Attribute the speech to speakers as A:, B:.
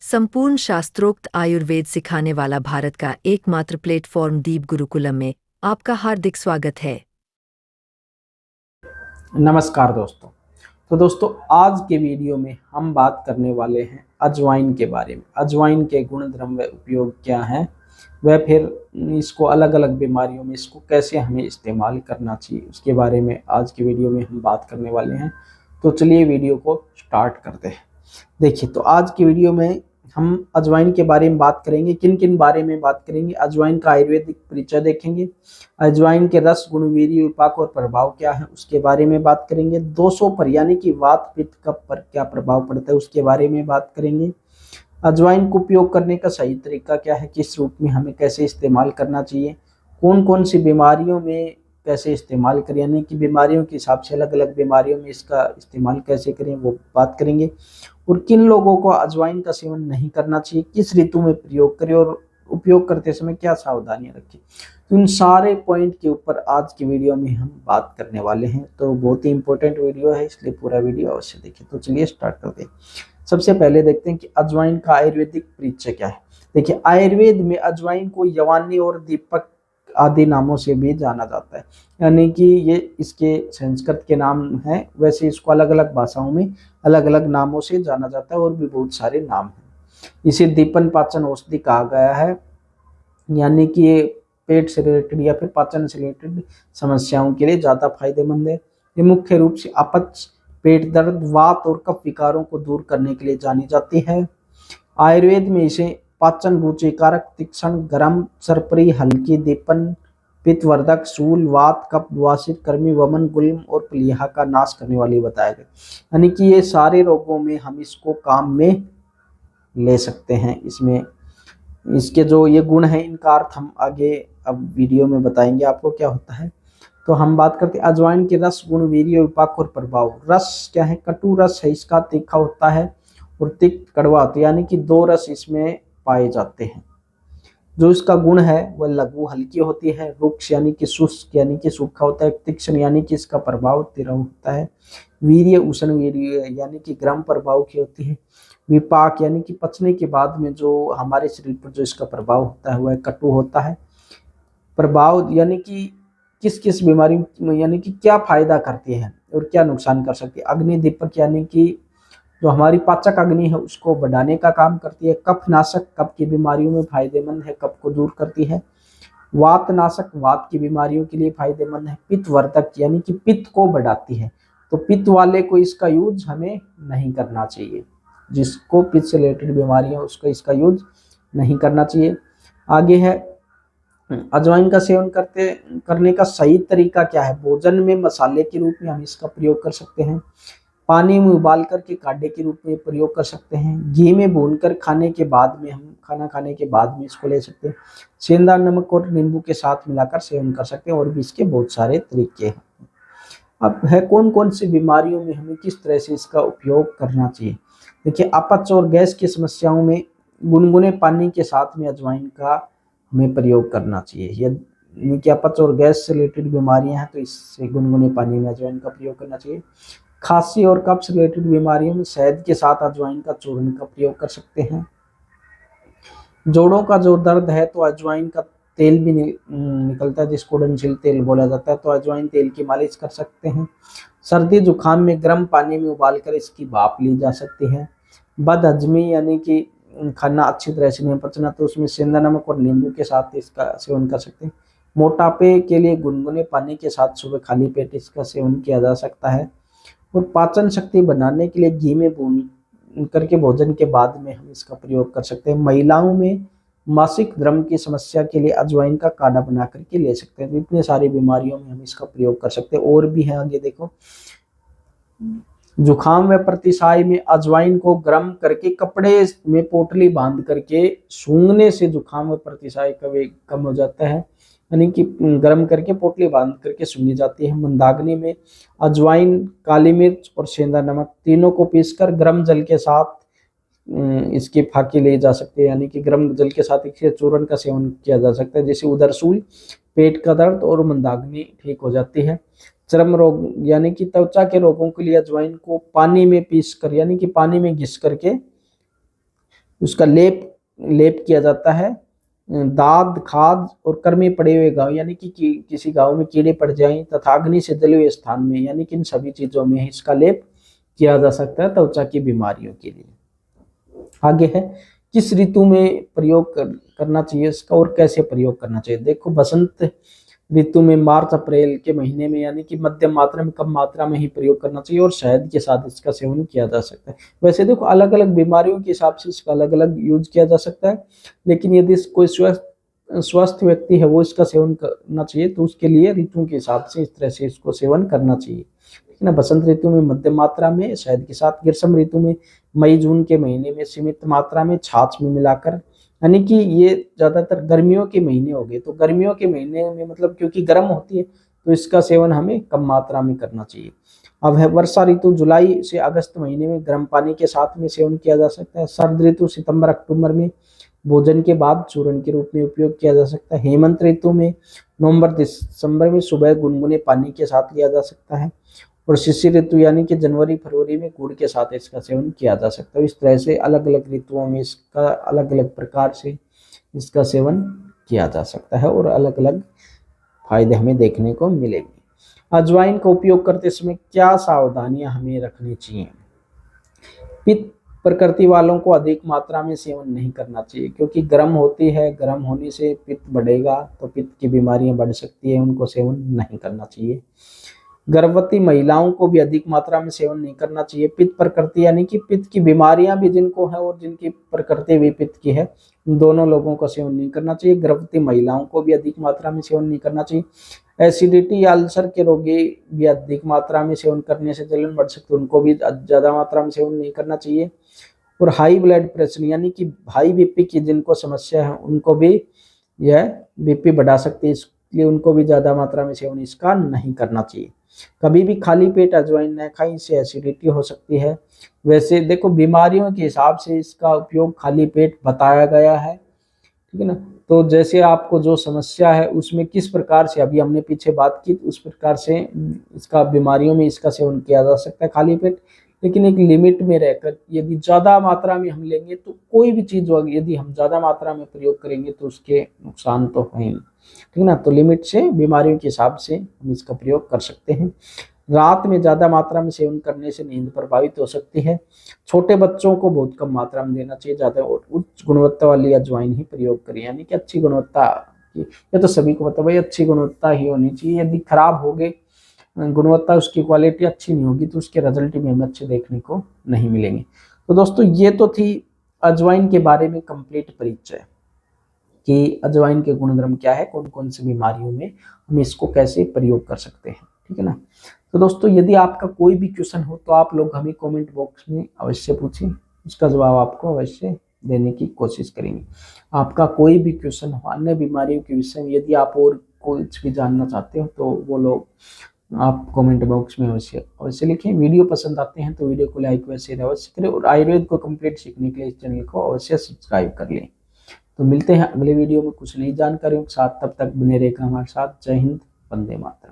A: संपूर्ण शास्त्रोक्त आयुर्वेद सिखाने वाला भारत का एकमात्र प्लेटफॉर्म दीप गुरुकुलम में आपका हार्दिक स्वागत है।
B: नमस्कार दोस्तों। तो दोस्तों, आज के वीडियो में हम बात करने वाले हैं अजवाइन के बारे में। अजवाइन के गुण धर्म व उपयोग क्या हैं, वह फिर इसको अलग अलग बीमारियों में इसको कैसे हमें इस्तेमाल करना चाहिए, उसके बारे में आज के वीडियो में हम बात करने वाले हैं। तो चलिए वीडियो को स्टार्ट करते हैं। देखिए, तो आज की वीडियो में हम अजवाइन के बारे में बात करेंगे। किन किन बारे में बात करेंगे? अजवाइन का आयुर्वेदिक परिचय देखेंगे, अजवाइन के रस गुण, वीर्य, विपाक और प्रभाव क्या है उसके बारे में बात करेंगे, 200 पर यानी कि वात पित्त कफ पर क्या प्रभाव पड़ता है उसके बारे में बात करेंगे, अजवाइन को उपयोग करने का सही तरीका क्या है, किस रूप में हमें कैसे इस्तेमाल करना चाहिए, कौन कौन सी बीमारियों में कैसे इस्तेमाल करें, यानी कि बीमारियों के हिसाब से अलग अलग बीमारियों में इसका इस्तेमाल कैसे करें वो बात करेंगे, और किन लोगों को अजवाइन का सेवन नहीं करना चाहिए, किस ऋतु में प्रयोग करें और उपयोग करते समय क्या सावधानियां रखें। तो इन सारे पॉइंट के ऊपर आज की वीडियो में हम बात करने वाले हैं। तो बहुत ही इंपॉर्टेंट वीडियो है, इसलिए पूरा वीडियो अवश्य देखें। तो चलिए स्टार्ट करते हैं। सबसे पहले देखते हैं कि अजवाइन का आयुर्वेदिक परिचय क्या है। देखिए, आयुर्वेद में अजवाइन को यवानी और दीपक आदि नामों से भी जाना जाता है, यानी कि ये इसके संस्कृत के नाम हैं। वैसे इसको अलग अलग भाषाओं में अलग अलग नामों से जाना जाता है और भी बहुत सारे नाम हैं। इसे दीपन पाचन औषधि कहा गया है, यानी कि ये पेट से रिलेटेड या फिर पाचन से रिलेटेड समस्याओं के लिए ज़्यादा फायदेमंद है। ये मुख्य रूप से अपच, पेट दर्द, वात और कफ विकारों को दूर करने के लिए जानी जाती है। आयुर्वेद में इसे पाचन रुचिकारक, तीक्ष्ण, गरम, सरपरी, हल्की, दीपन, पित्तवर्धक, शूल, वात, कफ, वासित, कर्मी, वमन, गुल्म और प्लीहा का नाश करने वाली बताया गया। यानी कि ये सारे रोगों में हम इसको काम में ले सकते हैं। इसमें इसके जो ये गुण हैं इनका अर्थ हम आगे अब वीडियो में बताएंगे आपको क्या होता है। तो हम बात करते हैं अजवाइन के रस गुण, वीर्य, विपाक और प्रभाव। रस क्या है? कटु रस है इसका, तीखा होता है और तिक्त कड़वा होता है, यानी कि दो रस इसमें पाए जाते हैं। जो इसका गुण है वह लघु हल्की होती है, रुक्ष यानी कि शुष्क यानी कि सूखा होता है, तीक्ष्ण यानी कि इसका प्रभाव तीव्र होता है, वीर्य उष्ण वीर्य यानी कि गर्म प्रभाव की होती है, विपाक यानी कि पचने के बाद में जो हमारे शरीर पर जो इसका प्रभाव होता है वह कटु होता है, प्रभाव यानी कि किस किस बीमारी यानी कि क्या फायदा करती है और क्या नुकसान कर सकती है, अग्नि दीपक यानी कि जो हमारी पाचक अग्नि है उसको बढ़ाने का काम करती है, कफ नाशक, कफ की बीमारियों में फायदेमंद है, कफ को दूर करती है, वात नाशक, वात की बीमारियों के लिए फायदेमंद है, पित्त वर्धक यानी कि पित्त को बढ़ाती है। तो पित्त वाले को इसका यूज हमें नहीं करना चाहिए, जिसको पित्त से रिलेटेड बीमारियां उसको इसका यूज नहीं करना चाहिए। आगे है अजवाइन का सेवन करने का सही तरीका क्या है। भोजन में मसाले के रूप में हम इसका प्रयोग कर सकते हैं, पानी में उबाल करके काढ़े के रूप में प्रयोग कर सकते हैं, घी में भूनकर खाने के बाद में हम खाना खाने के बाद में इसको ले सकते हैं, सेंधा नमक और नींबू के साथ मिलाकर सेवन कर सकते हैं, और भी इसके बहुत सारे तरीके हैं। अब है कौन कौन सी बीमारियों में हमें किस तरह से इसका उपयोग करना चाहिए। देखिए, अपच और गैस की समस्याओं में गुनगुने पानी के साथ में अजवाइन का हमें प्रयोग करना चाहिए। यानी कि अपच और गैस से रिलेटेड बीमारियां हैं तो इससे गुनगुने पानी में अजवाइन का प्रयोग करना चाहिए। खांसी और कफ से रिलेटेड बीमारियों में शहद के साथ अजवाइन का चूर्ण का प्रयोग कर सकते हैं। जोड़ों का जो दर्द है तो अजवाइन का तेल भी निकलता है, जिसको डंसिल तेल बोला जाता है, तो अजवाइन तेल की मालिश कर सकते हैं। सर्दी जुकाम में गर्म पानी में उबालकर इसकी भाप ली जा सकती है। बदहजमी यानी कि खाना अच्छी तरह से नहीं पचना तो उसमें सेंधा नमक और नींबू के साथ इसका सेवन कर सकते हैं। मोटापे के लिए गुनगुने पानी के साथ सुबह खाली पेट इसका सेवन किया जा सकता है। और पाचन शक्ति बनाने के लिए घी में भून करके भोजन के बाद में हम इसका प्रयोग कर सकते हैं। महिलाओं में मासिक धर्म की समस्या के लिए अजवाइन का काढ़ा बना करके ले सकते हैं। तो इतने सारी बीमारियों में हम इसका प्रयोग कर सकते हैं, और भी है आगे देखो। जुखाम व प्रतिसाई में अजवाइन को गर्म करके कपड़े में पोटली बांध करके सूंघने से जुखाम व प्रतिसाई का वेग कम हो जाता है, यानी कि गर्म करके पोटली बांध करके सूंघी जाती है। मंदाग्नि में अजवाइन, काली मिर्च और सेंधा नमक तीनों को पीसकर गर्म जल के साथ इसकी फाकी ली जा सकती है, यानी कि गर्म जल के साथ इसके चूर्ण का सेवन किया जा सकता है, जिससे उदरसूल, पेट का दर्द और मंदाग्नि ठीक हो जाती है। चर्म रोग यानी कि त्वचा के रोगों के लिए अजवाइन को पानी में पीस कर यानी कि पानी में घिस करके उसका लेप लेप किया जाता है। दाद, खाद और कर में पड़े हुए घाव, यानी कि किसी घाव में कीड़े पड़ जाएं तथा अग्नि से जले हुए स्थान में, यानी कि इन सभी चीजों में इसका लेप किया जा सकता है त्वचा की बीमारियों के लिए। आगे है, किस ऋतु में प्रयोग करना चाहिए इसका और कैसे प्रयोग करना चाहिए। देखो, बसंत ऋतु में मार्च अप्रैल के महीने में, यानी कि मध्यम मात्रा में, कम मात्रा में ही प्रयोग करना चाहिए और शहद के साथ इसका सेवन किया जा सकता है। वैसे देखो, अलग अलग बीमारियों के हिसाब से इसका अलग अलग यूज किया जा सकता है, लेकिन यदि कोई स्वस्थ व्यक्ति है वो इसका सेवन करना चाहिए तो उसके लिए ऋतुओं के हिसाब से इस तरह से इसको सेवन करना चाहिए, ठीक है ना। बसंत ऋतु में मध्यम मात्रा में शहद के साथ, ग्रीष्म ऋतु में मई जून के महीने में सीमित मात्रा में छाछ में मिलाकर, यानी कि ये ज्यादातर गर्मियों के महीने हो गए, तो गर्मियों के महीने में मतलब क्योंकि गर्म होती है तो इसका सेवन हमें कम मात्रा में करना चाहिए। अब है वर्षा ऋतु, जुलाई से अगस्त महीने में गर्म पानी के साथ में सेवन किया जा सकता है। शरद ऋतु सितंबर अक्टूबर में भोजन के बाद चूर्ण के रूप में उपयोग किया जा सकता है। हेमंत ऋतु में नवंबर दिसंबर में सुबह गुनगुने पानी के साथ लिया जा सकता है। और शिशिर ऋतु यानी कि जनवरी फरवरी में गुड़ के साथ इसका सेवन किया जा सकता है। इस तरह से अलग अलग ऋतुओं में इसका अलग अलग प्रकार से इसका सेवन किया जा सकता है और अलग अलग फायदे हमें देखने को मिलेंगे। अजवाइन का उपयोग करते समय क्या सावधानियां हमें रखनी चाहिए। पित्त प्रकृति वालों को अधिक मात्रा में सेवन नहीं करना चाहिए, क्योंकि गर्म होती है, गर्म होने से पित्त बढ़ेगा तो पित्त की बीमारियां बढ़ सकती है, उनको सेवन नहीं करना चाहिए। गर्भवती महिलाओं को भी अधिक मात्रा में सेवन नहीं करना चाहिए। पित्त प्रकृति यानी कि पित्त की बीमारियां भी जिनको है और जिनकी प्रकृति भी पित्त की है, उन दोनों लोगों को सेवन नहीं करना चाहिए। गर्भवती महिलाओं को भी अधिक मात्रा में सेवन नहीं करना चाहिए। एसिडिटी या अल्सर के रोगी भी अधिक मात्रा में सेवन करने से जलन बढ़ सकती है, उनको भी ज्यादा मात्रा में सेवन नहीं करना चाहिए। और हाई ब्लड प्रेशर यानी कि हाई बीपी की जिनको समस्या है उनको भी यह बीपी बढ़ा सकती है, इसलिए उनको भी ज्यादा मात्रा में सेवन इसका नहीं करना चाहिए। कभी भी खाली पेट अजवाइन न खाएं, इससे एसिडिटी हो सकती है। वैसे देखो, बीमारियों के हिसाब से इसका उपयोग खाली पेट बताया गया है, ठीक है ना। तो जैसे आपको जो समस्या है उसमें किस प्रकार से, अभी हमने पीछे बात की, उस प्रकार से इसका बीमारियों में इसका सेवन किया जा सकता है खाली पेट, लेकिन एक लिमिट में रहकर। यदि ज़्यादा मात्रा में हम लेंगे तो कोई भी चीज़ यदि हम ज़्यादा मात्रा में प्रयोग करेंगे तो उसके नुकसान तो हैं, ठीक है ना। तो लिमिट से, बीमारियों के हिसाब से हम इसका प्रयोग कर सकते हैं। रात में ज़्यादा मात्रा में सेवन करने से नींद प्रभावित हो सकती है। छोटे बच्चों को बहुत कम मात्रा में देना चाहिए, ज़्यादा उच्च गुणवत्ता वाली अजवाइन ही प्रयोग करें, यानी कि अच्छी गुणवत्ता की। ये तो सभी को पता भाई, अच्छी गुणवत्ता ही होनी चाहिए। यदि खराब हो गए गुणवत्ता, उसकी क्वालिटी अच्छी नहीं होगी तो उसके रिजल्ट भी हमें अच्छे देखने को नहीं मिलेंगे। तो दोस्तों, ये तो थी अजवाइन के बारे में कंप्लीट परिचय कि अजवाइन के गुणधर्म क्या है, कौन कौन सी बीमारियों में हम इसको कैसे प्रयोग कर सकते हैं, ठीक है ना। तो दोस्तों, यदि आपका कोई भी क्वेश्चन हो तो आप लोग हमें कमेंट बॉक्स में अवश्य पूछें, उसका जवाब आपको अवश्य देने की कोशिश करेंगे। आपका कोई भी क्वेश्चन हो अन्य बीमारियों के विषय में, यदि आप और कुछ भी जानना चाहते हो तो वो लोग आप कमेंट बॉक्स में अवश्य लिखें। वीडियो पसंद आते हैं तो वीडियो को लाइक व शेयर अवश्य करें और आयुर्वेद को कंप्लीट सीखने के लिए इस चैनल को अवश्य सब्सक्राइब कर लें। तो मिलते हैं अगले वीडियो में कुछ नई जानकारियों के साथ, तब तक बने रहेगा हमारे साथ। जय हिंद, वंदे मातरम।